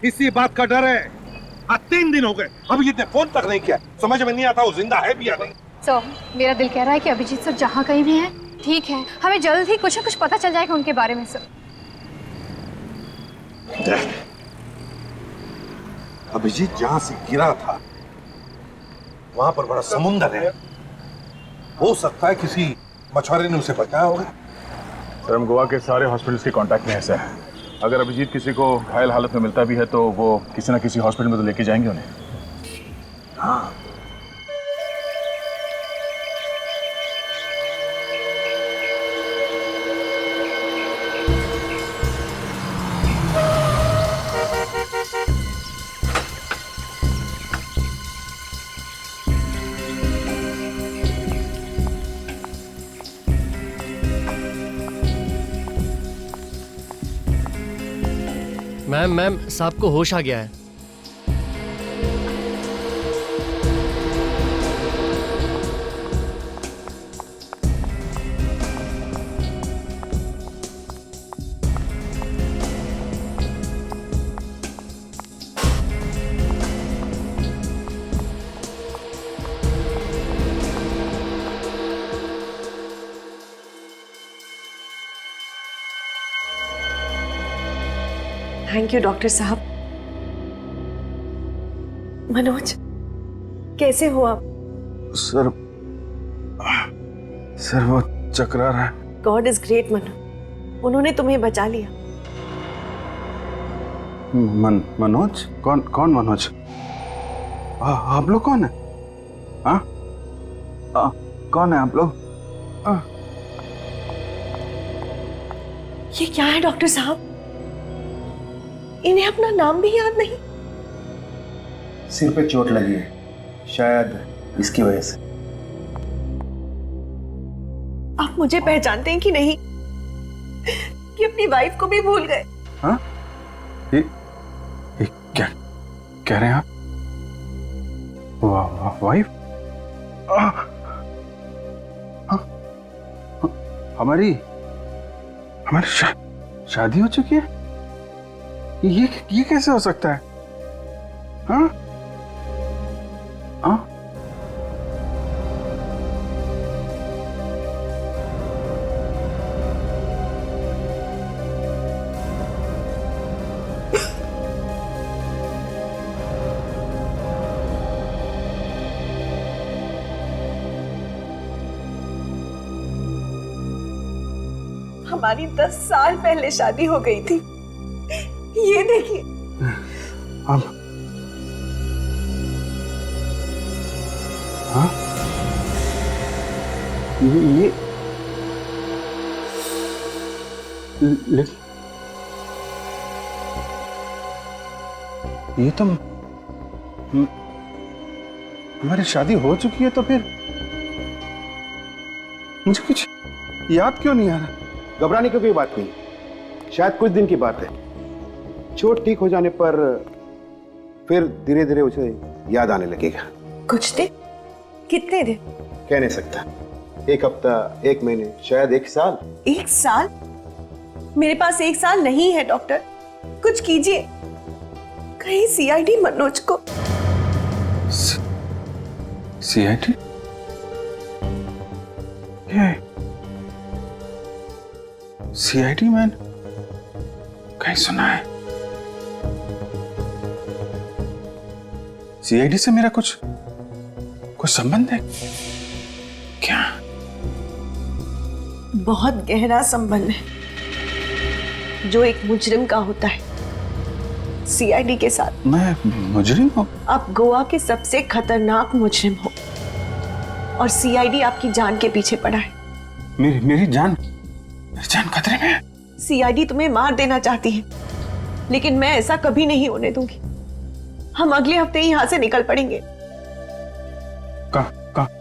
इसी बात का डर है। आज 3 दिन हो गए, अभी ने फोन तक नहीं किया। समझ में नहीं आता वो जिंदा है भी या नहीं। सर, मेरा दिल कह रहा है कि अभिजीत सर जहाँ कहीं भी हैं ठीक है, हमें जल्द ही कुछ न कुछ पता चल जाएगा उनके बारे में। सर, अभिजीत जहां से गिरा था वहां पर बड़ा समुंदर है। हो सकता है किसी मछुआरे ने उसे बचाया होगा। सर, हम गोवा के सारे हॉस्पिटल्स के कांटेक्ट में है सर। अगर अभिजीत किसी को घायल हालत में मिलता भी है तो वो किसी ना किसी हॉस्पिटल में तो लेके जाएंगे उन्हें। हाँ, मैम साहब को होश आ गया है। थैंक यू डॉक्टर साहब। मनोज, कैसे हो आप? सर वो चकरा रहा है। गॉड इज ग्रेट मनोज, उन्होंने तुम्हें बचा लिया। मनोज? कौन मनोज? आप लोग कौन है? हाँ? कौन है आप लोग? ये क्या है डॉक्टर साहब? इन्हें अपना नाम भी याद नहीं। सिर पे चोट लगी है, शायद इसकी वजह से। आप मुझे पहचानते हैं कि नहीं, कि अपनी वाइफ को भी भूल गए? हाँ? ये क्या कह रहे हैं आप? वाइफ? हमारी शादी हो चुकी है? ये कैसे हो सकता है? हाँ? हाँ? हमारी 10 साल पहले शादी हो गई थी। ये देखिए। हाँ? ये तो हमारी शादी हो चुकी है, तो फिर मुझे कुछ याद क्यों नहीं आ रहा? घबराने की कोई बात नहीं, शायद कुछ दिन की बात है। चोट ठीक हो जाने पर फिर धीरे धीरे उसे याद आने लगेगा। कुछ दिन? कितने दिन? कह नहीं सकता। 1 हफ्ता, 1 महीने, शायद 1 साल। 1 साल? मेरे पास 1 साल नहीं है डॉक्टर, कुछ कीजिए। कहीं सीआईडी मनोज को। सीआईडी? सीआईडी मैन कहीं सुना है? सीआईडी से मेरा कुछ संबंध है क्या? बहुत गहरा संबंध है जो एक मुजरिम का होता है सीआईडी के साथ। मैं मुजरिम हूँ? आप गोवा के सबसे खतरनाक मुजरिम हो और सीआईडी आपकी जान के पीछे पड़ा है। मेरी जान खतरे में है। सीआईडी तुम्हें मार देना चाहती है, लेकिन मैं ऐसा कभी नहीं होने दूंगी। हम अगले हफ्ते ही यहां से निकल पड़ेंगे।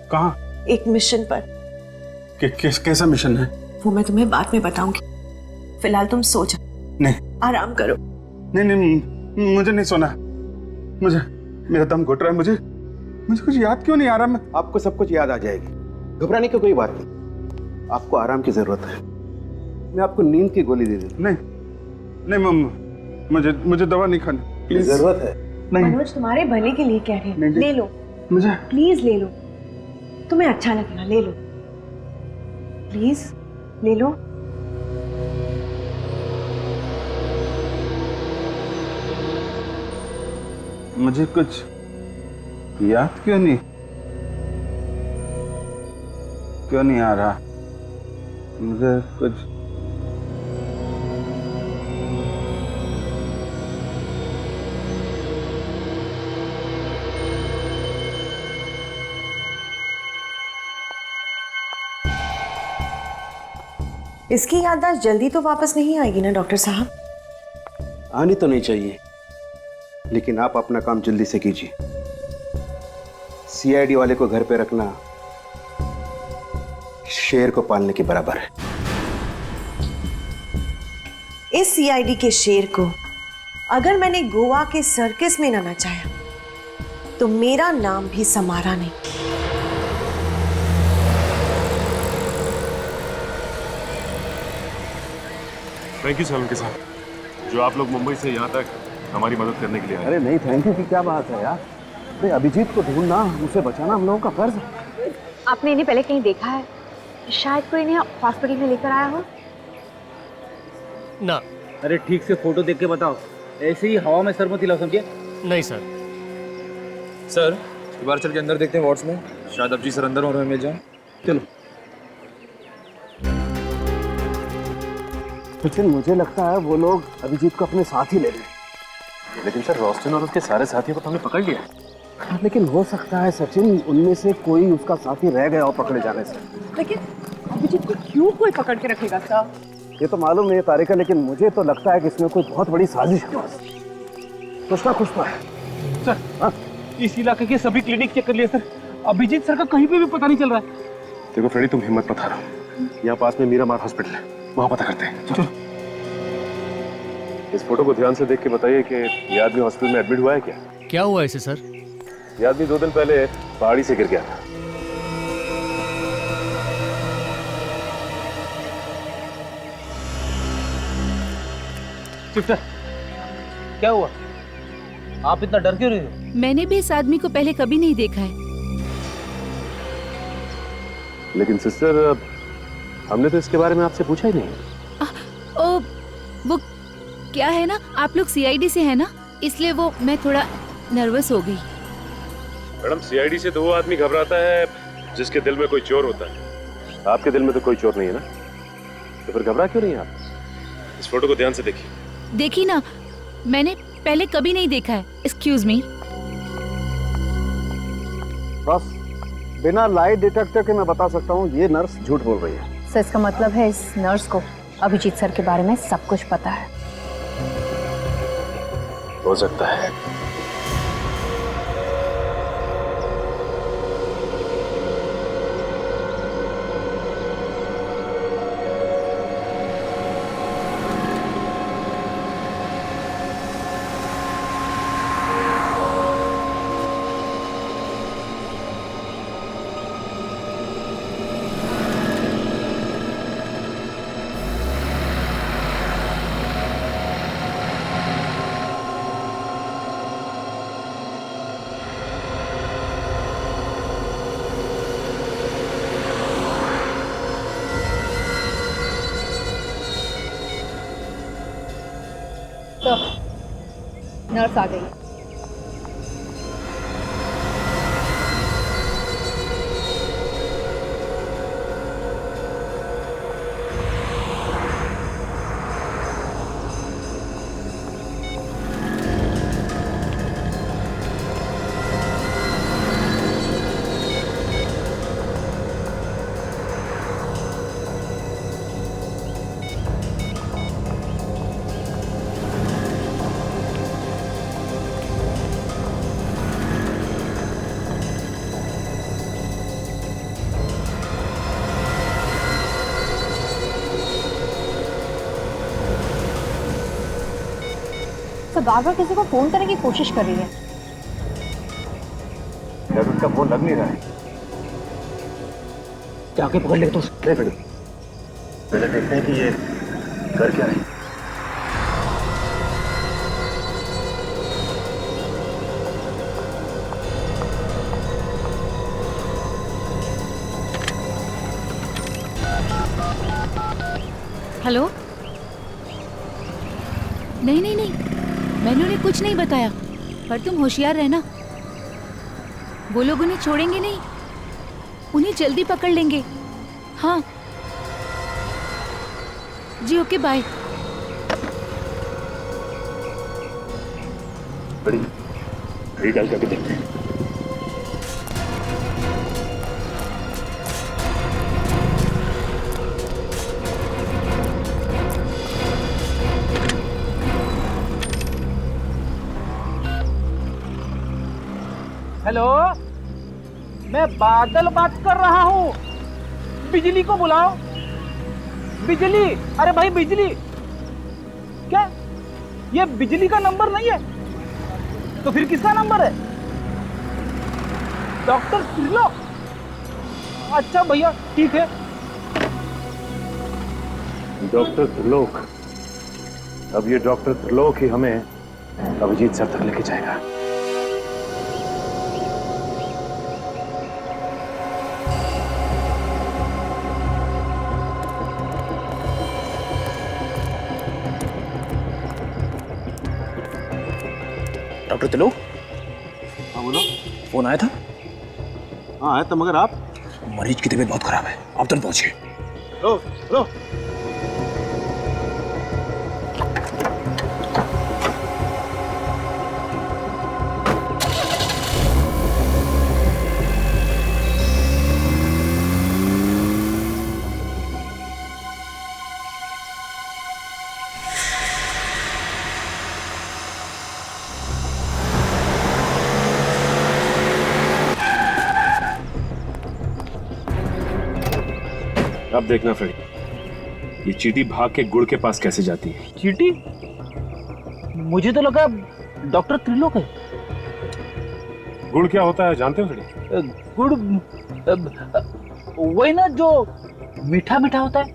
कहाँ? एक मिशन पर। कैसा मिशन है? वो मैं तुम्हें बाद में बताऊंगी, फिलहाल तुम सो जाओ। नहीं, आराम करो। नहीं, मुझे नहीं सोना। मुझे, मेरा दम घुट रहा है। मुझे कुछ याद क्यों नहीं आ रहा? आपको सब कुछ याद आ जाएगी, घबराने की कोई बात नहीं। आपको आराम की जरूरत है। मैं आपको नींद की गोली दे दूं। नहीं, मुझे दवा नहीं खानी। जरूरत है। मनोज तुम्हारे भले के लिए कह रहे हैं, ले लो मुझे प्लीज, ले लो, तुम्हें अच्छा लगेगा, ले लो प्लीज, ले लो। मुझे कुछ याद क्यों नहीं आ रहा? मुझे कुछ इसकी याददाश्त जल्दी तो वापस नहीं आएगी ना डॉक्टर साहब? आनी तो नहीं चाहिए, लेकिन आप अपना काम जल्दी से कीजिए। सीआईडी वाले को घर पे रखना शेर को पालने के बराबर है। इस सीआईडी के शेर को अगर मैंने गोवा के सर्कस में ना नचाया तो मेरा नाम भी समारा नहीं। थैंक यू सोलंकी साहब, जो आप लोग मुंबई से यहाँ तक हमारी मदद करने के लिए आए। अरे नहीं, थैंक यू की क्या बात है यार। अरे अभिजीत को ढूंढना, उसे बचाना हम लोगों का फर्ज है। आपने इन्हें पहले कहीं देखा है? शायद कोई इन्हें हॉस्पिटल में लेकर आया हो। ना। अरे ठीक से फोटो देख के बताओ, ऐसे ही हवा में सर मत हिलाओ, समझे? नहीं सर। सर एक बार चल के अंदर देखते हैं वार्ड्स में, शायद अभिजीत सर अंदर और हमें मिल जाए। चलो। सचिन, मुझे लगता है वो लोग अभिजीत को अपने साथ ही ले रहे हैं। लेकिन सर रोस्टन और उसके सारे साथियों को तो हमने पकड़ लिया। हाँ, लेकिन हो सकता है सचिन उनमें से कोई उसका साथी रह गया और पकड़े जाने से। लेकिन अभिजीत को क्यों कोई पकड़ के रखेगा सर? ये तो मालूम नहीं है तारिका, लेकिन मुझे तो लगता है कि इसमें कोई बहुत बड़ी साजिश है। कुछ ना कुछ तो है। सर हाँ? इस इलाके के सभी क्लिनिक चेक कर लिए सर, अभिजीत सर का कहीं पे भी पता नहीं चल रहा है। देखो फ्रेडी, तुम हिम्मत मत हारो, यहाँ पास में मीरामार हॉस्पिटल है, वहाँ पता करते हैं। चलो। इस फोटो को ध्यान से देख के बताइए कि ये आदमी हॉस्पिटल में एडमिट हुआ है क्या? क्या हुआ इसे सर? ये आदमी 2 दिन पहले पहाड़ी से गिर गया था। सिस्टर, क्या हुआ? आप इतना डर क्यों रहे हो? मैंने भी इस आदमी को पहले कभी नहीं देखा है। लेकिन सिस्टर, हमने तो इसके बारे में आपसे पूछा ही नहीं। ओ, वो क्या है ना, आप लोग सीआईडी से है ना, इसलिए वो मैं थोड़ा नर्वस हो गई। मैडम, सीआईडी से तो वो आदमी घबराता है जिसके दिल में कोई चोर होता है। आपके दिल में तो कोई चोर नहीं है ना, तो फिर घबरा क्यों नहीं है आप? इस फोटो को ध्यान से देखिए। देखी ना, मैंने पहले कभी नहीं देखा है। Excuse me. बस बिना लाई डिटेक्टर के मैं बता सकता हूँ ये नर्स झूठ बोल रही है। सर इसका मतलब है इस नर्स को अभिजीत सर के बारे में सब कुछ पता है। हो सकता है। तो नर्स आ गई। तो बार बार किसी को फोन करने की कोशिश कर रही है। यार उसका फोन लग नहीं रहा है। जाके पकड़ ले तो। पहले देखते हैं कि ये कर क्या रही है। हेलो। नहीं नहीं नहीं, मैंने उन्हें कुछ नहीं बताया, पर तुम होशियार रहना। वो लोग उन्हें छोड़ेंगे नहीं, उन्हें जल्दी पकड़ लेंगे। हाँ जी, ओके बाय। बड़ी डाल करके देखते हैं। हेलो, मैं बादल बात कर रहा हूँ। बिजली को बुलाओ। बिजली, अरे भाई बिजली। क्या ये बिजली का नंबर नहीं है? तो फिर किसका नंबर है? डॉक्टर त्रिलोक। अच्छा भैया, ठीक है। डॉक्टर त्रिलोक। अब ये डॉक्टर त्रिलोक ही हमें अभिजीत सर तक लेके जाएगा। डॉक्टर त्रिलोक। हाँ बोलो। फोन आया था? हाँ है तो, मगर आप? मरीज की तबीयत बहुत खराब है, आप तुरंत पहुंचिए। लो लो। अब देखना फ्रेडी, ये चींटी भाग के गुड़ के पास कैसे जाती है। चीटी? मुझे तो लगा डॉक्टर त्रिलोक है। गुड़ क्या होता है जानते हो फ्रेडी? गुड़ वही ना जो मीठा मीठा होता है।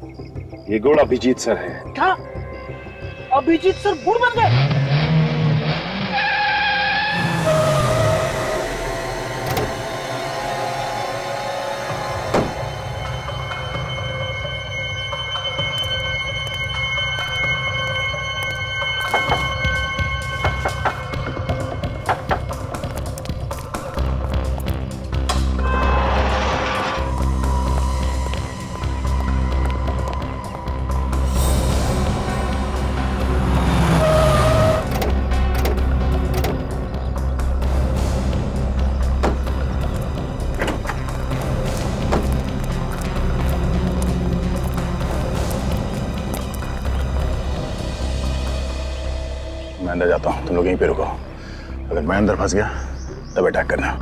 ये गुड़ अभिजीत सर है। क्या अभिजीत सर गुड़ बन गए? मैं अंदर जाता हूँ, तुम लोग यहीं पे रुको। अगर मैं अंदर फंस गया तब अटैक करना।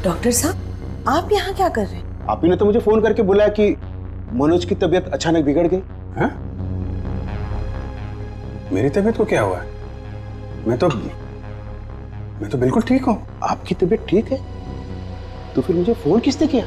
डॉक्टर साहब, आप यहाँ क्या कर रहे हैं? आप ही ने तो मुझे फोन करके बुलाया कि मनोज की तबीयत अचानक बिगड़ गई। हाँ? मेरी तबीयत को क्या हुआ है? मैं तो बिल्कुल ठीक हूँ। आपकी तबीयत ठीक है तो फिर मुझे फोन किसने किया?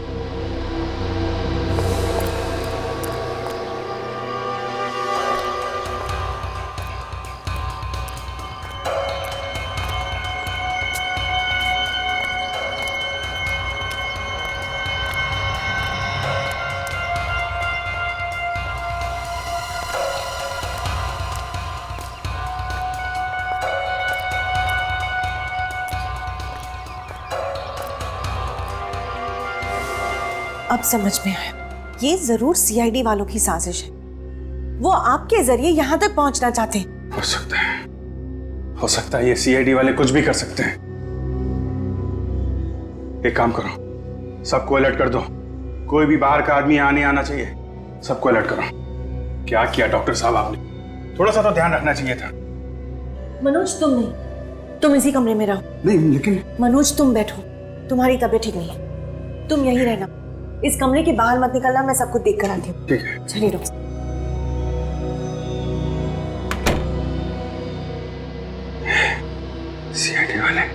अब समझ में आया, ये जरूर सीआईडी वालों की साजिश है। वो आपके जरिए यहाँ तक पहुंचना चाहते हैं। हो सकता है ये सीआईडी वाले कुछ भी कर सकते हैं। एक काम करो, सबको अलर्ट कर दो। कोई भी बाहर का आदमी यहाँ नहीं आना चाहिए। सबको अलर्ट करो। क्या किया डॉक्टर साहब आपने? थोड़ा सा तो ध्यान रखना चाहिए था। मनोज तुम नहीं, तुम इसी कमरे में रहो। नहीं लेकिन मनोज तुम बैठो, तुम्हारी तबीयत ठीक नहीं है, तुम यहीं रहना, इस कमरे के बाहर मत निकलना, मैं सब कुछ देख कर आती हूँ। ठीक है। चलिए डॉक्टर। सीआईडी वाले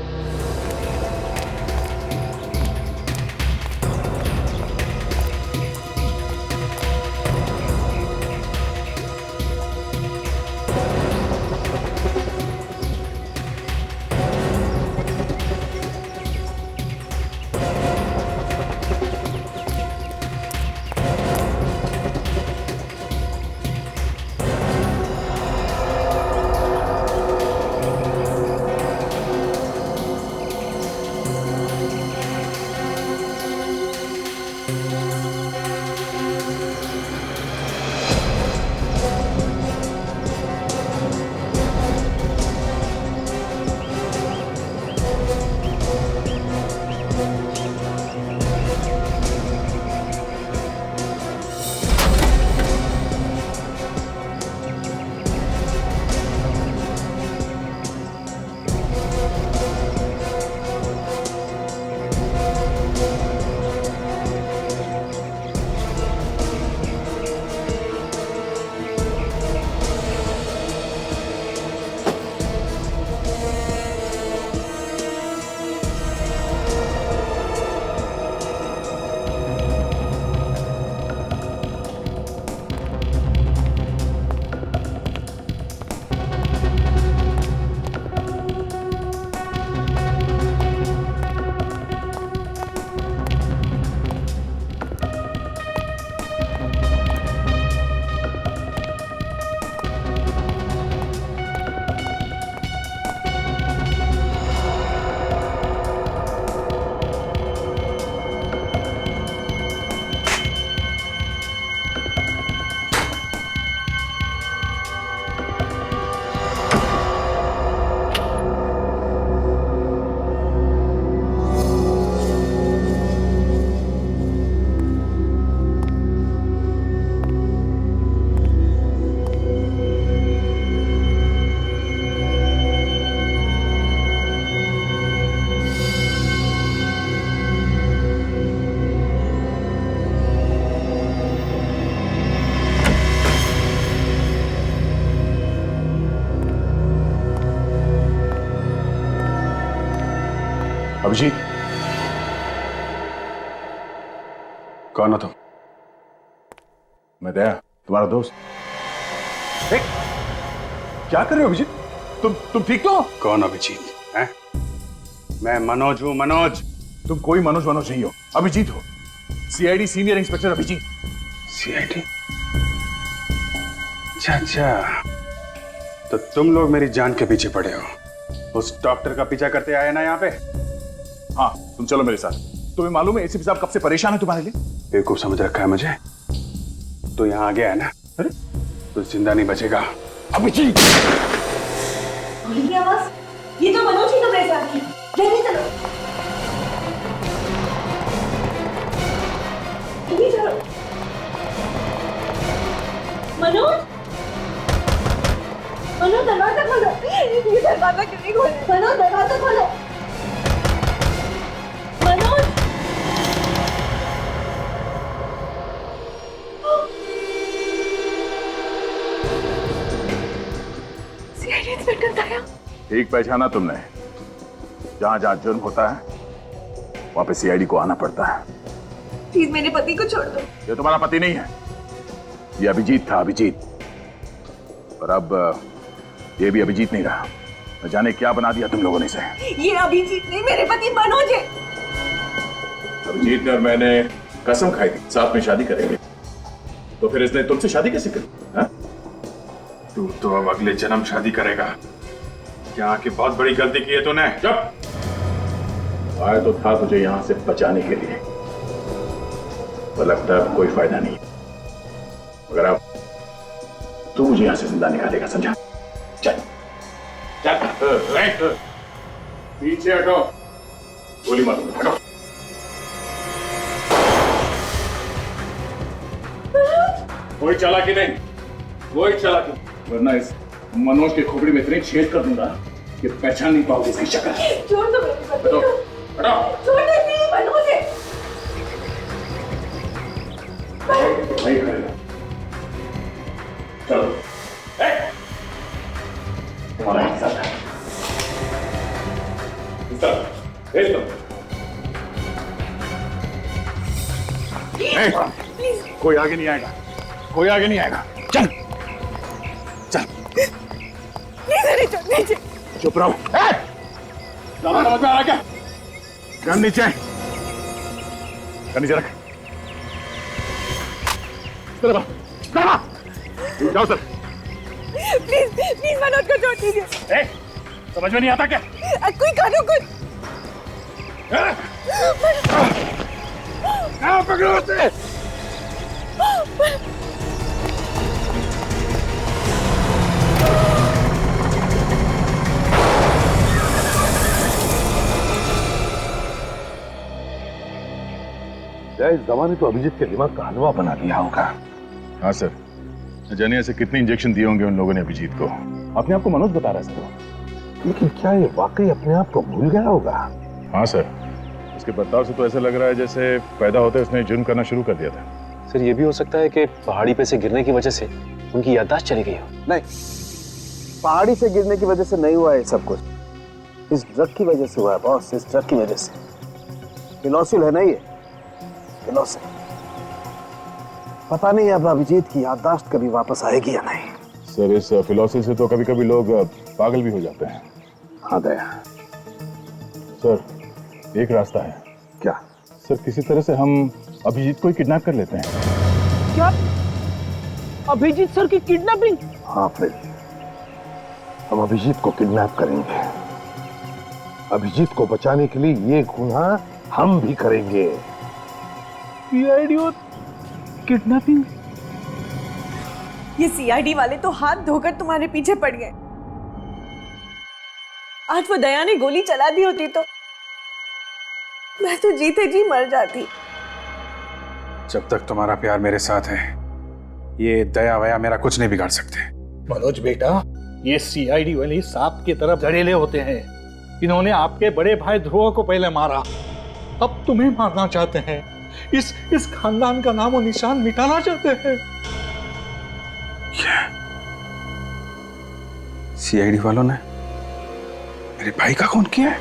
अभिजीत, कौन हो तुम? मैं दया, तुम्हारा दोस्त। क्या कर रहे हो अभिजीत? तुम ठीक तो? कौन अभिजीत हैं? मैं मनोज हूं, मनोज। तुम कोई मनोज नहीं हो, अभिजीत हो, CID senior inspector Abhijit. CID? अच्छा, तो तुम लोग मेरी जान के पीछे पड़े हो, उस डॉक्टर का पीछा करते आए ना यहाँ पे? हाँ, तुम चलो मेरे साथ। तुम्हें मालूम है एसीपी साहब कब से परेशान है तुम्हारे लिए? बेवकूफ समझ रखा है मुझे? तो यहाँ आ गया है ना? अरे तो जिंदा नहीं बचेगा। अभिजीत! ये आवाज, ये तो मनोज ही कमरे से आ रही है। जल्दी चलो, जल्दी चलो। मनोज, मनोज दरवाजा खोलो। ये दरवाजा क्यों नहीं खोल रहे? मनोज दरवाजा खोलो। मनोज, सीआईडी इंस्पेक्टर दया। ठीक पहचाना तुमने। जहां जहां जुर्म होता है वहां पे सीआईडी को आना पड़ता है। प्लीज मेरे पति को छोड़ दो। ये तुम्हारा पति नहीं है, ये अभिजीत था, अभिजीत। और अब ये भी अभिजीत नहीं रहा। न जाने क्या बना दिया तुम लोगों ने इसे। ये अभिजीत नहीं, मेरे पति मनोज है। अभिजीत ने और मैंने कसम खाई थी साथ में शादी करेंगे, तो फिर इसने तुमसे शादी कैसे करी? हाँ? तू तो अब अगले जन्म शादी करेगा। यहाँ की बहुत बड़ी गलती की है तूने। चुप! आया तो था तुझे यहाँ से बचाने के लिए, पर लगता है अब कोई फायदा नहीं। मगर अब तू मुझे यहाँ से जिंदा निकालेगा, समझा? चल चल, पीछे हटो, गोली मारो, हटो। कोई चालाकी नहीं, कोई चालाकी, वरना इस मनोज के खोपड़ी में इतने छेद कर दूंगा कि पहचान नहीं पाओगे इसकी शक्ल। छोड़ दो मेरे पति को। हटाओ। छोड़ दो, नहीं मनोज है। भाई करेगा। चलो तुम्हारा हिस्सा था। भेज दो। कोई आगे नहीं आएगा, कोई आगे नहीं आएगा। चल चल नीचे। चुप रहो। समझ में आ रहा क्या? गन नीचे, गन नीचे रख। जाओ सर। प्लीज मनोज को छोड़ दीजिए। समझ में नहीं आता क्या? कोई कानून कुछ। पकड़ो उसे। इस दवा ने तो अभिजीत के दिमाग का हलवा बना दिया होगा। हाँ सर, न जाने ऐसे कितने इंजेक्शन दिए होंगे उन लोगों ने अभिजीत को। अपने आप को मनोज बता रहा है सर। लेकिन क्या ये वाकई अपने आप को भूल गया होगा? हाँ सर, उसके बर्ताव से तो ऐसा लग रहा है जैसे पैदा होते उसने जुर्म करना शुरू कर दिया था। सर ये भी हो सकता है कि पहाड़ी पे से गिरने की वजह से उनकी याददाश्त चली गई हो। नहीं, पहाड़ी से गिरने की वजह से नहीं हुआ है सब कुछ, इस ड्रग की वजह से हुआ है बॉस, इस ड्रग की वजह से। फिलॉसिल है ना ये, फिलॉसिल। पता नहीं अब अभिजीत की याददाश्त कभी वापस आएगी या नहीं। सर इस फिलॉसफी से तो कभी कभी लोग पागल भी हो जाते हैं। हाँ दया। सर एक रास्ता है। क्या? सर किसी तरह से हम अभिजीत को ही किडनैप कर लेते हैं। क्या अभिजीत सर की किडनैपिंग? हाँ फिर हम अभिजीत को किडनैप करेंगे। अभिजीत को बचाने के लिए ये गुनाह हम भी करेंगे। सीआईडी और किडनैपिंग? ये सीआईडी वाले तो हाथ धोकर तुम्हारे पीछे पड़ गए। आज वो दया ने गोली चला दी होती तो मैं तो जीते जी मर जाती। जब तक तुम्हारा प्यार मेरे साथ है, ये दया वया मेरा कुछ नहीं बिगाड़ सकते। मनोज बेटा, ये सीआईडी वाले सांप की तरफ जड़ेले होते हैं। इन्होंने आपके बड़े भाई ध्रुव को पहले मारा, अब तुम्हें मारना चाहते हैं। इस खानदान का नामो निशान मिटाना चाहते हैं। सीआईडी वालों ने मेरे भाई का खून किया है?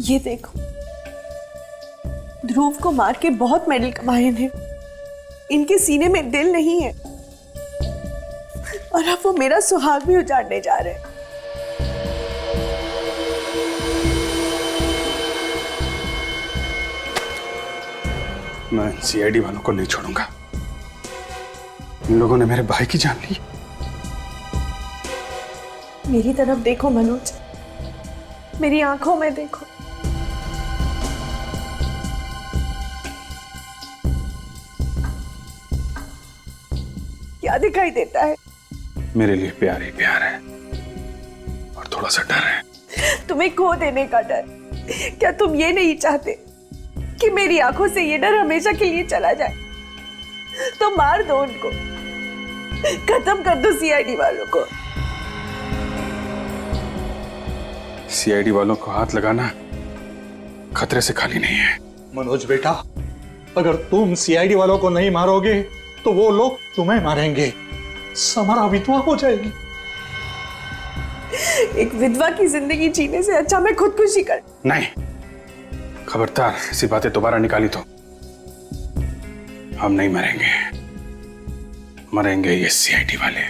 ये देखो, ध्रुव को मार के बहुत मेडल कमाए हैं। इनके सीने में दिल नहीं है और अब वो मेरा सुहाग भी उजाड़ने जा रहे हैं। मैं सीआईडी वालों को नहीं छोड़ूंगा। इन लोगों ने मेरे भाई की जान ली। मेरी तरफ देखो मनोज, मेरी आंखों में देखो। क्या दिखाई देता है? मेरे लिए प्यार ही प्यार है और थोड़ा सा डर है। तुम्हें खो देने का डर। क्या तुम ये नहीं चाहते कि मेरी आंखों से ये डर हमेशा के लिए चला जाए? तो मार दो उनको, खत्म कर दो सीआईडी वालों को। सीआईडी वालों को हाथ लगाना खतरे से खाली नहीं है। मनोज बेटा, अगर तुम सीआईडी वालों को नहीं मारोगे तो वो लोग तुम्हें मारेंगे। समारा विधवा हो जाएगी। एक विधवा की जिंदगी जीने से अच्छा मैं खुदकुशी कर। नहीं, खबरदार ऐसी बातें दोबारा निकाली तो हम नहीं मरेंगे। मरेंगे ये सीआईडी वाले।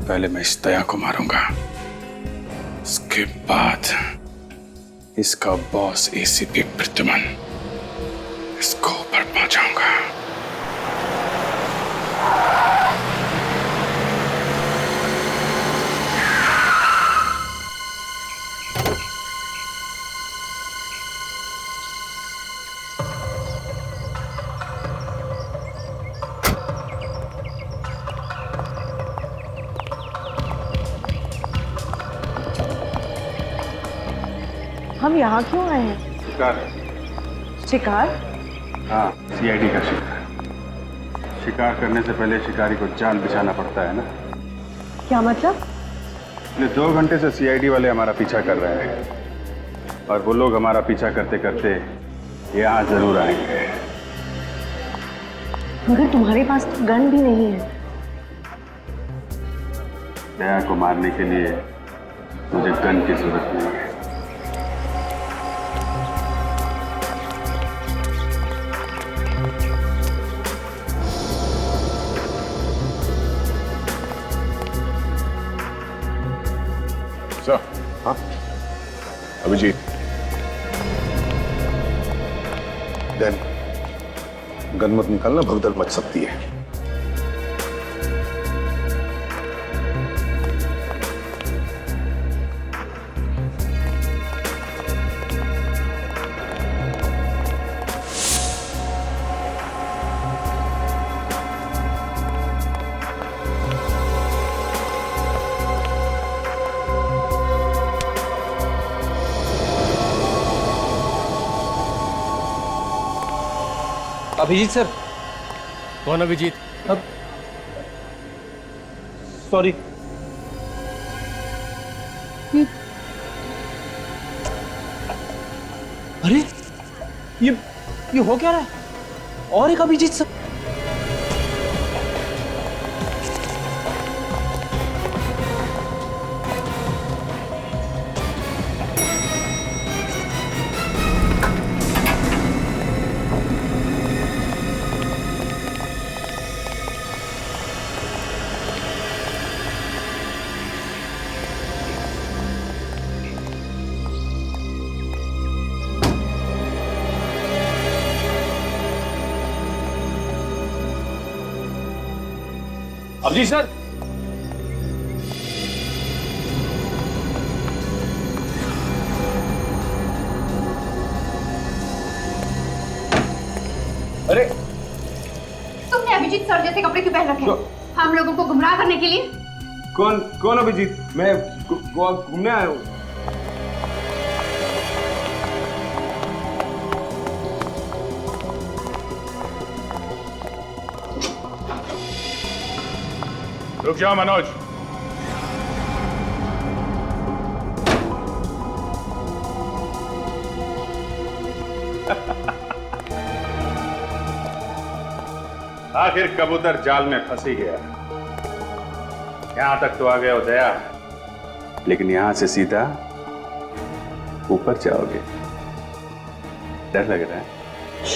पहले मैं इस दया को मारूंगा, उसके बाद इसका बॉस एसीपी प्रद्युमन, इसको ऊपर पहुंचाऊंगा। हम यहाँ क्यों आए हैं? शिकार। शिकार? हाँ, सीआईडी का शिकार। शिकार करने से पहले शिकारी को जाल बिछाना पड़ता है ना। क्या मतलब? पिछले 2 घंटे से सीआईडी वाले हमारा पीछा कर रहे हैं और वो लोग हमारा पीछा करते करते यहाँ जरूर आएंगे। मगर तुम्हारे पास तो गन भी नहीं है। दया को मारने के लिए मुझे गन की जरूरत नहीं है। हाँ अभिजीत, गन मत निकालना, भगदड़ मच सकती है। अभिजीत सर। कौन अभिजीत? सॉरी। अरे ये हो क्या रहा है? और एक अभिजीत सर। अभिजीत सर। अरे तुमने अभिजीत सर जैसे कपड़े क्यों पहन रखे हैं? हम लोगों को गुमराह करने के लिए? कौन अभिजीत? मैं गोवा घूमने आया हूँ। रुक जाओ मनोज। आखिर कबूतर जाल में फंस ही गया। यहां तक तो आ गए हो दया, लेकिन यहां से सीधा ऊपर जाओगे। डर लग रहा है?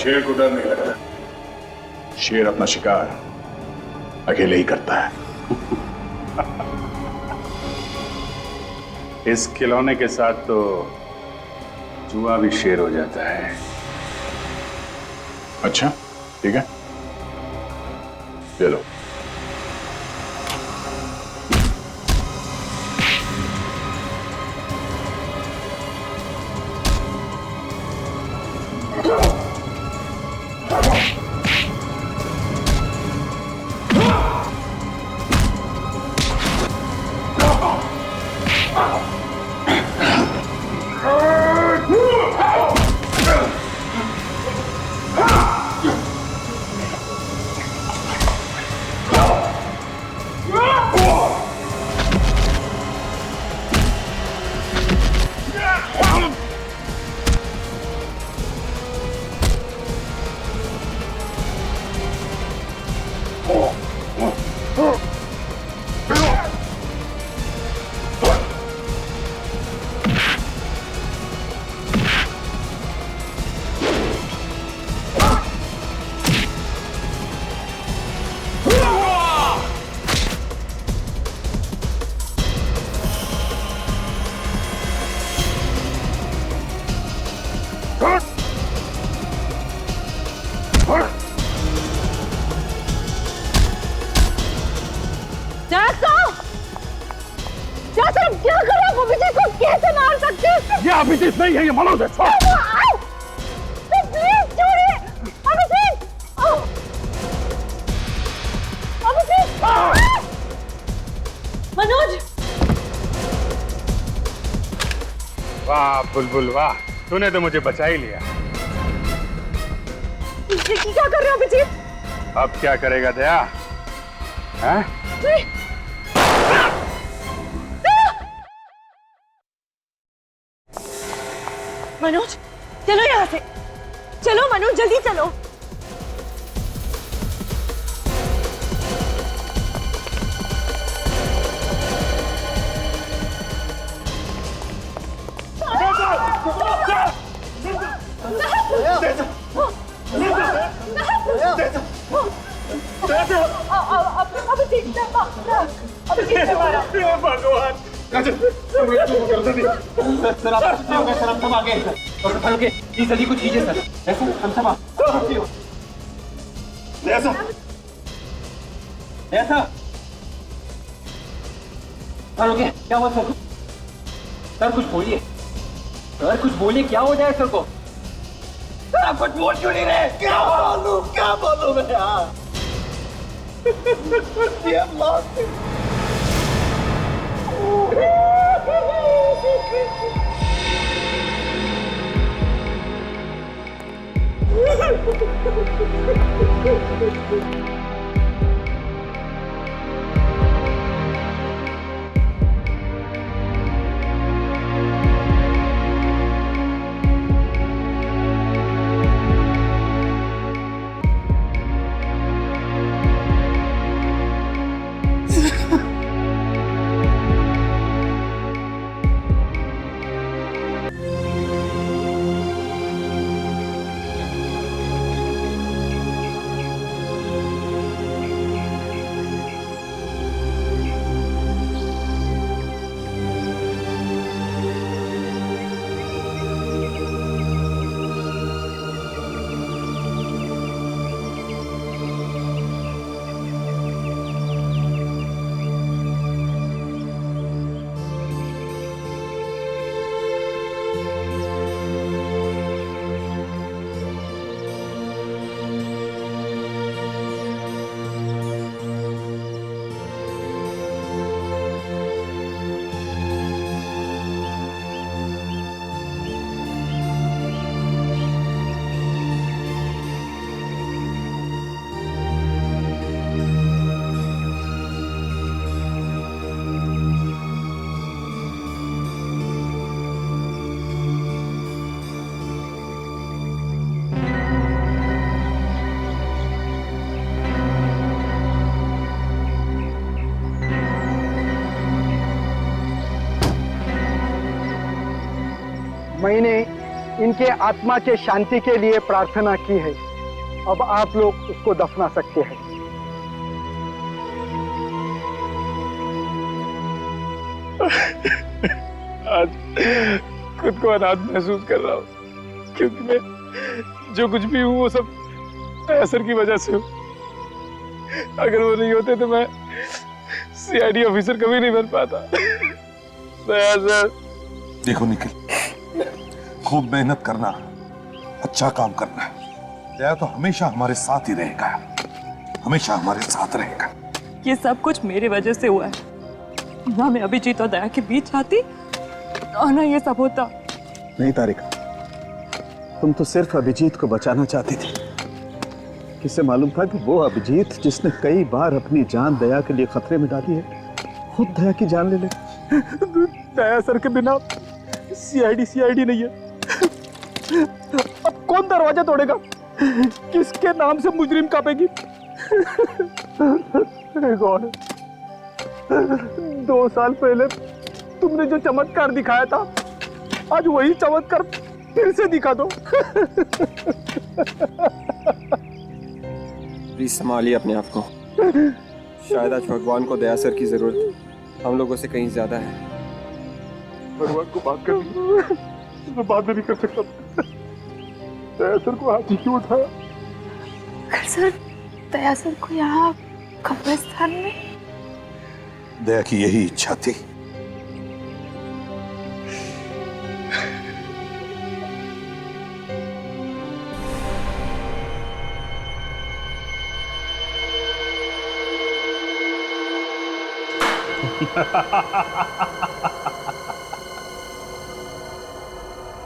शेर को डर नहीं लग रहा। शेर अपना शिकार अकेले ही करता है। इस खिलौने के साथ तो जुआ भी शेर हो जाता है। अच्छा ठीक है, चलो। ये अभिजीत नहीं है, ये मनोज है। प्लीज छोड़िए अभिजीत। अभिजीत मनोज। वाह बुलबुल वाह, तूने तो मुझे बचा ही लिया। क्या कर रहे हो अभिजीत? अब क्या करेगा दया? हैं? मनोज, चलो यहाँ से। चलो मनोज, जल्दी चलो। भगवान सर, आप सब आगे और प्लीज जल्दी कुछ कीजिए सर। ऐसा हम सब ऐसा सर, ओके क्या हुआ सर? सर कुछ बोलिए, सर कुछ बोलिए, क्या हो जाए सर को? सर आप कुछ बोल क्यों नहीं रहे? क्या बोलूं मैं यार? ये मौत मैंने इनके आत्मा के शांति के लिए प्रार्थना की है। अब आप लोग उसको दफना सकते हैं। आज खुद को अनाथ महसूस कर रहा हूँ, क्योंकि मैं जो कुछ भी हूँ वो सब असर की वजह से हूँ। अगर वो नहीं होते तो मैं सीआईडी ऑफिसर कभी नहीं बन पाता। देखो निखिल, खूब मेहनत करना, अच्छा काम करना। दया तो हमेशा हमारे साथ ही रहेगा, हमेशा हमारे साथ रहेगा। ये सब कुछ मेरी वजह से हुआ है। ना मैं अभिजीत और दया के बीच आती और ना ये सब होता। नहीं तारिका, तुम तो सिर्फ अभिजीत को बचाना चाहती थी। किसे मालूम था कि वो अभिजीत जिसने कई बार अपनी जान दया के लिए खतरे में डाली है, खुद दया की जान ले ले। दया सर के बिना सीआईडी नहीं है। अब कौन दरवाजा तोड़ेगा? किसके नाम से मुजरिम कांपेगी? गॉड, 2 साल पहले तुमने जो चमत्कार दिखाया था, आज वही चमत्कार फिर से दिखा दो। प्लीज संभालिए अपने आप को। शायद आज भगवान को दया सर की जरूरत हम लोगों से कहीं ज्यादा है। भगवान को बात कर, मैं बात भी नहीं कर सकता। दया सर को हाथ ही क्यों उठाया? सर, दया सर को यहाँ कब्रिस्तान में? दया की यही इच्छा थी।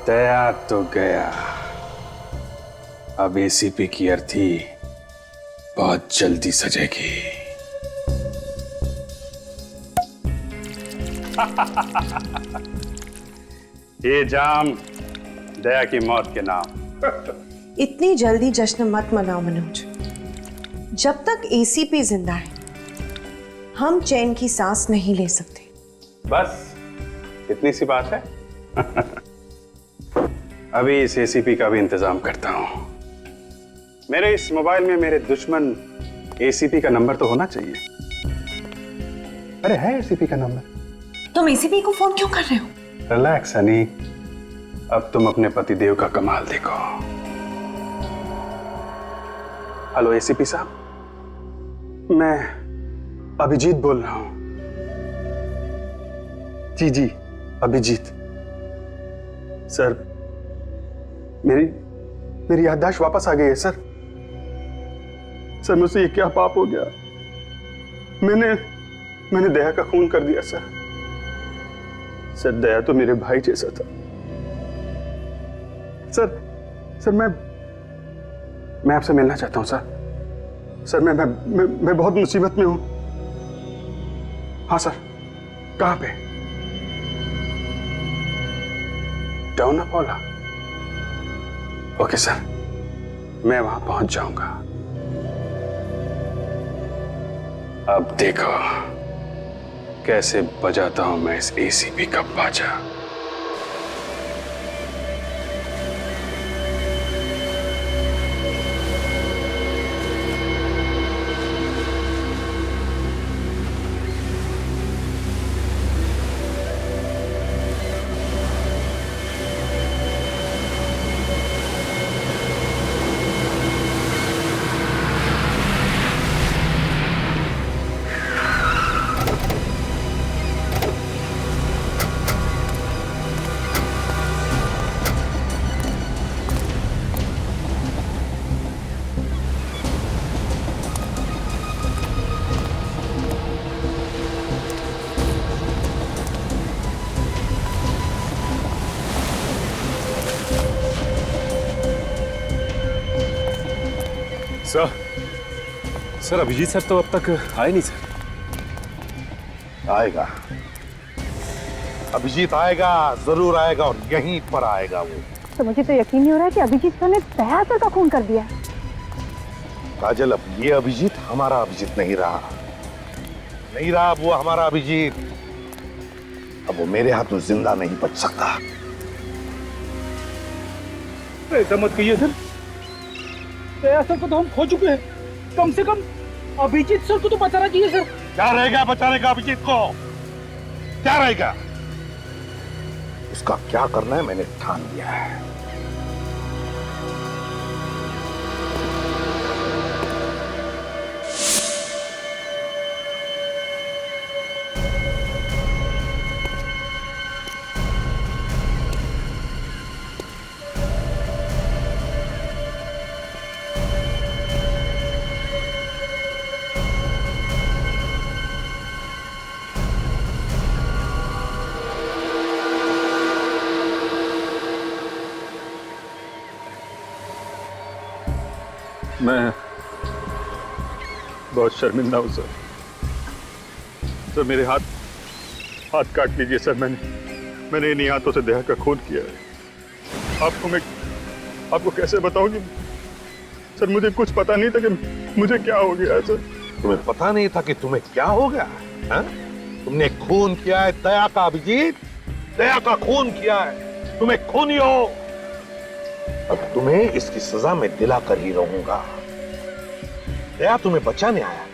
दया तो गया, अब एसीपी की अर्थी बहुत जल्दी सजेगी। ये जाम दया की मौत के नाम। इतनी जल्दी जश्न मत मनाओ मनोज। जब तक एसीपी जिंदा है हम चैन की सांस नहीं ले सकते। बस इतनी सी बात है। अभी इस एसीपी का भी इंतजाम करता हूं। मेरे इस मोबाइल में मेरे दुश्मन एसीपी का नंबर तो होना चाहिए। अरे है एसीपी का नंबर। तुम एसीपी को फोन क्यों कर रहे हो? रिलैक्स हनी, अब तुम अपने पतिदेव का कमाल देखो। हेलो एसीपी साहब, मैं अभिजीत बोल रहा हूं। जी जी अभिजीत। सर मेरी याददाश्त वापस आ गई है सर। सर मुझसे ये क्या पाप हो गया? मैंने दया का खून कर दिया सर। सर दया तो मेरे भाई जैसा था। सर मैं आपसे मिलना चाहता हूं सर। सर मैं बहुत मुसीबत में हूं। हाँ सर, कहां पे? टाउन अपोला। ओके सर, मैं वहां पहुंच जाऊंगा। अब देखो कैसे बजाता हूं मैं इस एसीपी का बाजा। सर अभिजीत सर तो अब तक आए नहीं सर। आएगा, अभिजीत आएगा, जरूर आएगा और यहीं पर आएगा वो। तो मुझे तो यकीन नहीं हो रहा है कि अभिजीत सर ने दया सर का खून कर दिया। काजल, अब ये अभिजीत हमारा अभिजीत नहीं रहा। अब वो हमारा अभिजीत। अब वो मेरे हाथों जिंदा नहीं बच सकता। ऐसा मत कहिए सर। दया सर को तो हम खो चुके हैं। कम से कम अभिजीत सर को तो बचाना चाहिए सर। क्या रहेगा बचाने का अभिजीत को? क्या रहेगा? उसका क्या करना है मैंने ठान लिया है। मैं बहुत शर्मिंदा हूं सर। सर मेरे हाथ काट लीजिए सर। मैंने इन्हीं हाथों से दया का खून किया है। आपको कैसे बताऊं कि सर मुझे कुछ पता नहीं था कि मुझे क्या हो गया है सर। तुम्हें पता नहीं था कि तुम्हें क्या हो गया है? तुमने खून किया है दया का अभिजीत, दया का खून किया है। तुम्हें खूनी हो। अब तुम्हें इसकी सजा मैं दिलाकर ही रहूंगा। दया तुम्हें बचाने आया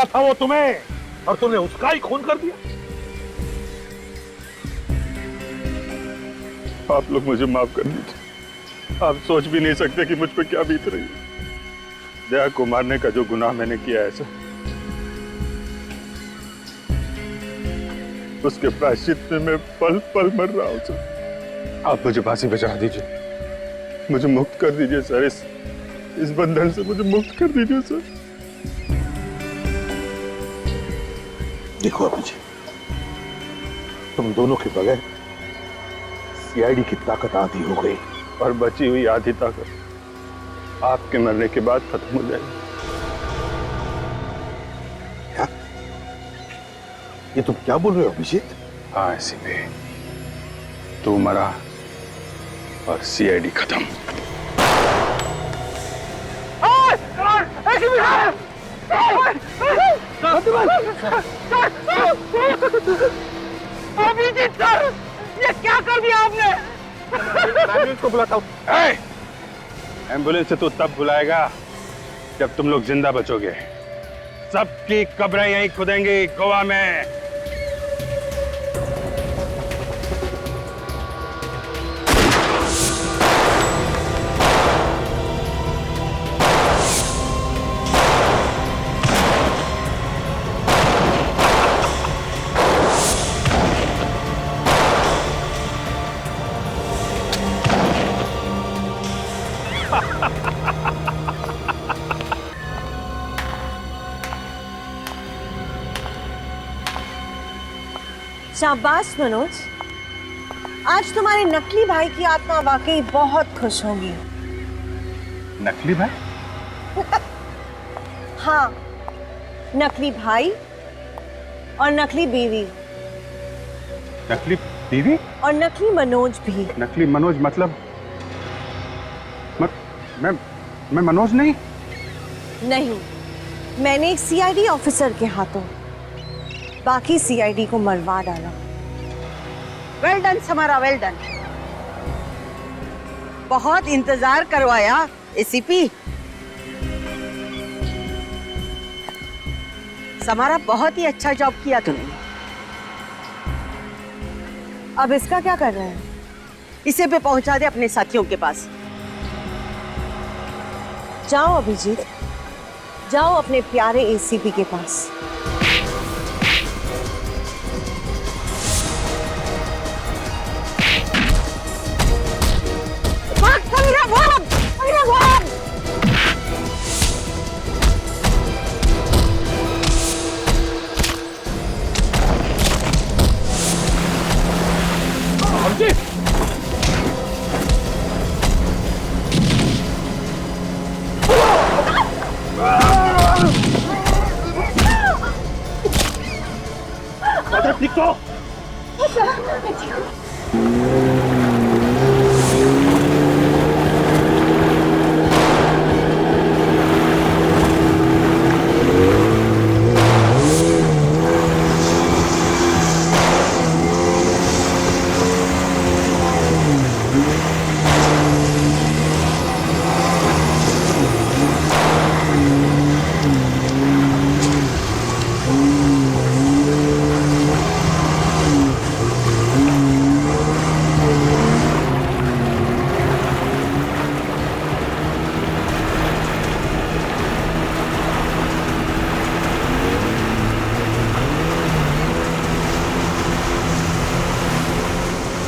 था वो तुम्हें, और तुमने उसका ही खून कर दिया। आप लोग मुझे माफ कर दीजिए। आप सोच भी नहीं सकते कि मुझ पर क्या बीत रही है। दया को मारने का जो गुनाह मैंने किया है सर, उसके प्रायश्चित में मैं पल पल मर रहा हूं सर। आप मुझे फांसी बचा दीजिए। मुझे मुक्त कर दीजिए सर। इस बंधन से मुझे मुक्त कर दीजिए सर। देखो अभिजीत, तुम दोनों के बगैर सीआईडी की ताकत आधी हो गई, और बची हुई आधी ताकत आपके मरने के बाद खत्म हो जाएगी। क्या? ये तुम क्या बोल रहे हो अभिजीत? हाँ एसीपी, तू मरा और सीआईडी खत्म। अभिजीत सर, ये क्या कर दिया आपने? एम्बुलेंस को बुलाता हूँ। एम्बुलेंस से तू तब बुलाएगा जब तुम लोग जिंदा बचोगे। सबकी कब्रें यहीं खुदेंगी गोवा में। शाबाश मनोज, आज तुम्हारे नकली भाई की आत्मा वाकई बहुत खुश होगी। नकली भाई? हाँ, नकली भाई और नकली बीवी। नकली बीवी? और नकली मनोज भी। नकली मनोज मतलब मैं मनोज नहीं? नहीं, मैंने एक सीआईडी ऑफिसर के हाथों बाकी सीआईडी को मरवा डाला। Well done Samara, well done. बहुत इंतजार करवाया एसीपी। समारा, बहुत ही अच्छा जॉब किया तुमने। अब इसका क्या कर रहे हैं? इसे पे पहुंचा दे अपने साथियों के पास। जाओ अभिजीत, जाओ अपने प्यारे एसीपी के पास।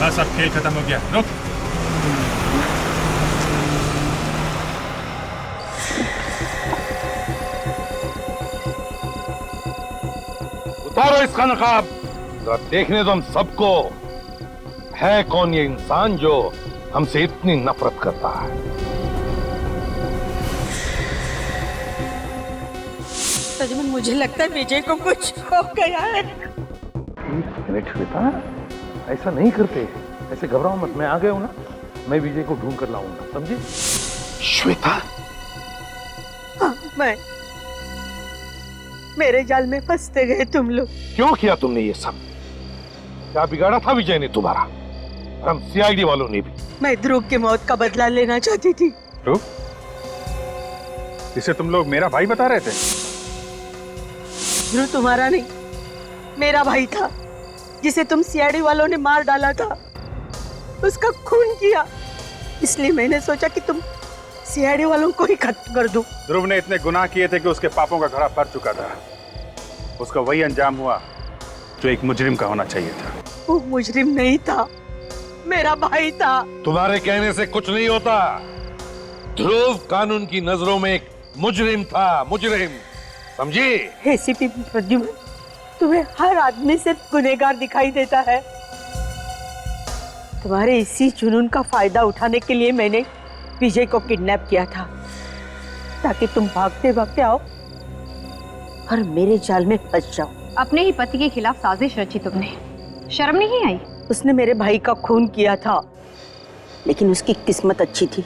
बस अब खेल खत्म हो गया, रुक। उतारो इसका नकाब, जरा देखने दो हम सबको है कौन ये इंसान जो हमसे इतनी नफरत करता है। सजमन, मुझे लगता है विजय को कुछ हो गया है। श्वेता, ऐसा नहीं करते, ऐसे घबराओ मत। मैं आ गया हूं ना, मैं विजय को ढूंढ कर लाऊंगा, समझे? श्वेता, हाँ, मैं मेरे जाल में फंसते गए तुम लोग। क्यों किया तुमने ये सब? क्या बिगाड़ा था विजय ने तुम्हारा? हम सीआईडी वालों ने भी। मैं ध्रुव की मौत का बदला लेना चाहती थी। ध्रुव? इसे तुम लोग मेरा भाई बता रहे थे? ध्रुव तुम्हारा नहीं, मेरा भाई था, जिसे तुम सीआईडी वालों ने मार डाला था। उसका खून किया, इसलिए मैंने सोचा कि तुम सीआईडी वालों को ही खत्म कर दो। ध्रुव ने इतने गुनाह किए थे कि उसके पापों का घड़ा भर चुका था। उसका वही अंजाम हुआ जो एक मुजरिम का होना चाहिए था। वो मुजरिम नहीं था, मेरा भाई था। तुम्हारे कहने से कुछ नहीं होता। ध्रुव कानून की नजरों में एक मुजरिम था, मुजरिम, समझी? एसीपी प्रद्युम्न, तुम्हें हर आदमी सिर्फ गुनहगार दिखाई देता है। तुम्हारे इसी जुनून का फायदा उठाने के लिए मैंने विजय को किडनैप किया था। ताकि तुम भागते भागते आओ और मेरे जाल में फंस जाओ। अपने ही पति के खिलाफ साजिश रची तुमने, शर्म नहीं आई? उसने मेरे भाई का खून किया था, लेकिन उसकी किस्मत अच्छी थी।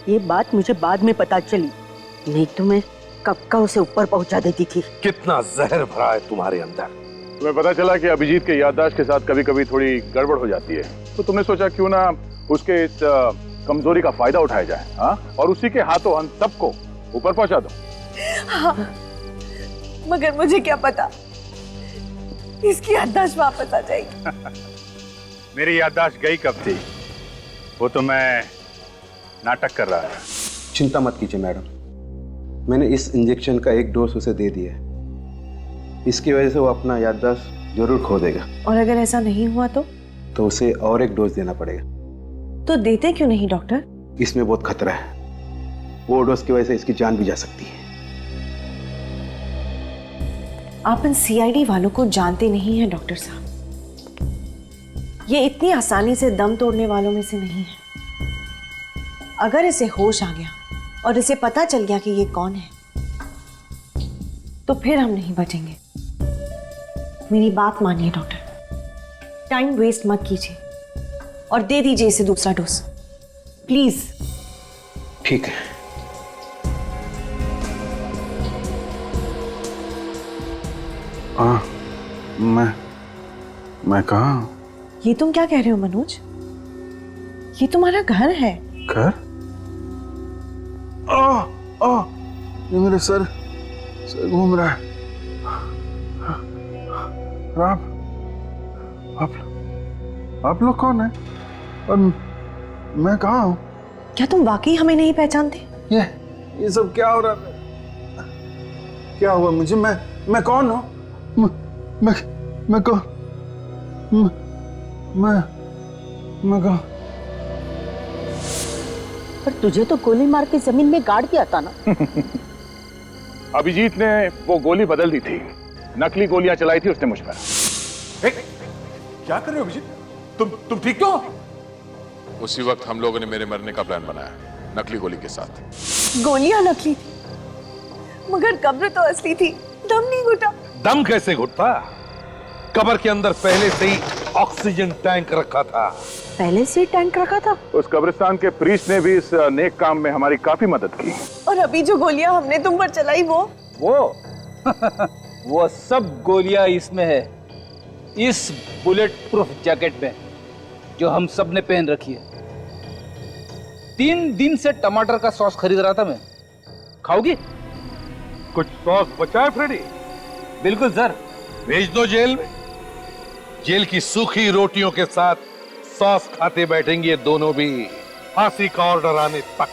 ये बात मुझे बाद में पता चली, नहीं तो मैं कब का उसे ऊपर पहुंचा देती थी। कितना जहर भरा है तुम्हारे अंदर। तुम्हें पता चला कि अभिजीत के याददाश्त के साथ कभी कभी थोड़ी गड़बड़ हो जाती है, तो तुमने सोचा क्यों ना उसके इस कमजोरी का फायदा उठाया जाए, हाँ? और उसी के हाथों हम सबको ऊपर पहुंचा दो। हाँ, मगर मुझे क्या पता इसकी याददाश्त वापस आ जाएगी। मेरी याददाश्त गई कब थी, वो तो मैं नाटक कर रहा था। चिंता मत कीजिए मैडम, मैंने इस इंजेक्शन का एक डोज उसे दे दिया है। इसकी वजह से वो अपना याददाश्त जरूर खो देगा। और अगर ऐसा नहीं हुआ तो उसे और एक डोज देना पड़ेगा। तो देते क्यों नहीं डॉक्टर? इसमें बहुत खतरा है, वो डोज की वजह से इसकी जान भी जा सकती है। आप इन सीआईडी वालों को जानते नहीं हैं डॉक्टर साहब। ये इतनी आसानी से दम तोड़ने वालों में से नहीं है। अगर इसे होश आ गया और इसे पता चल गया कि ये कौन है, तो फिर हम नहीं बचेंगे। मेरी बात मानिए डॉक्टर, टाइम वेस्ट मत कीजिए और दे दीजिए इसे दूसरा डोज, प्लीज। ठीक है। मैं कहाँ हूँ? ये तुम क्या कह रहे हो मनोज? ये तुम्हारा घर है। घर? ये मेरे सर घूम रहा है। आप लोग कौन है और मैं कहाँ हूँ? क्या तुम वाकई हमें नहीं पहचानते? ये सब क्या हो रहा है? क्या हुआ मुझे? मैं कौन हूँ? मैं कौन? मैं कौन? पर तुझे तो गोली मार के जमीन में गाड़ दिया था ना। अभिजीत ने वो गोली बदल दी थी, नकली गोलियां चलाई थी उसने मुझ पर। क्या कर रहे हो अभिजीत? तुम ठीक तो? उसी वक्त हम लोगों ने मेरे मरने का प्लान बनाया, नकली गोली के साथ। गोलियां नकली थी, मगर कब्र तो असली थी। दम नहीं घुटा। दम कैसे घुटता? कब्र के अंदर पहले से ही ऑक्सीजन टैंक रखा था। पहले से टैंक रखा था? उस कब्रिस्तान के प्रीस्ट ने भी इस नेक काम में हमारी काफी मदद की। और अभी जो गोलियां हमने तुम पर चलाई वो सब गोलियां इसमें है, इस बुलेट प्रूफ जैकेट में जो हम सब ने पहन रखी है। 3 दिन से टमाटर का सॉस खरीद रहा था मैं, खाओगी? कुछ सॉस बचा है फ्रेडी? बिल्कुल सर। भेज दो जेल में। जेल की सूखी रोटियों के साथ सॉस खाते बैठेंगे दोनों भी, फांसी का ऑर्डर आने तक।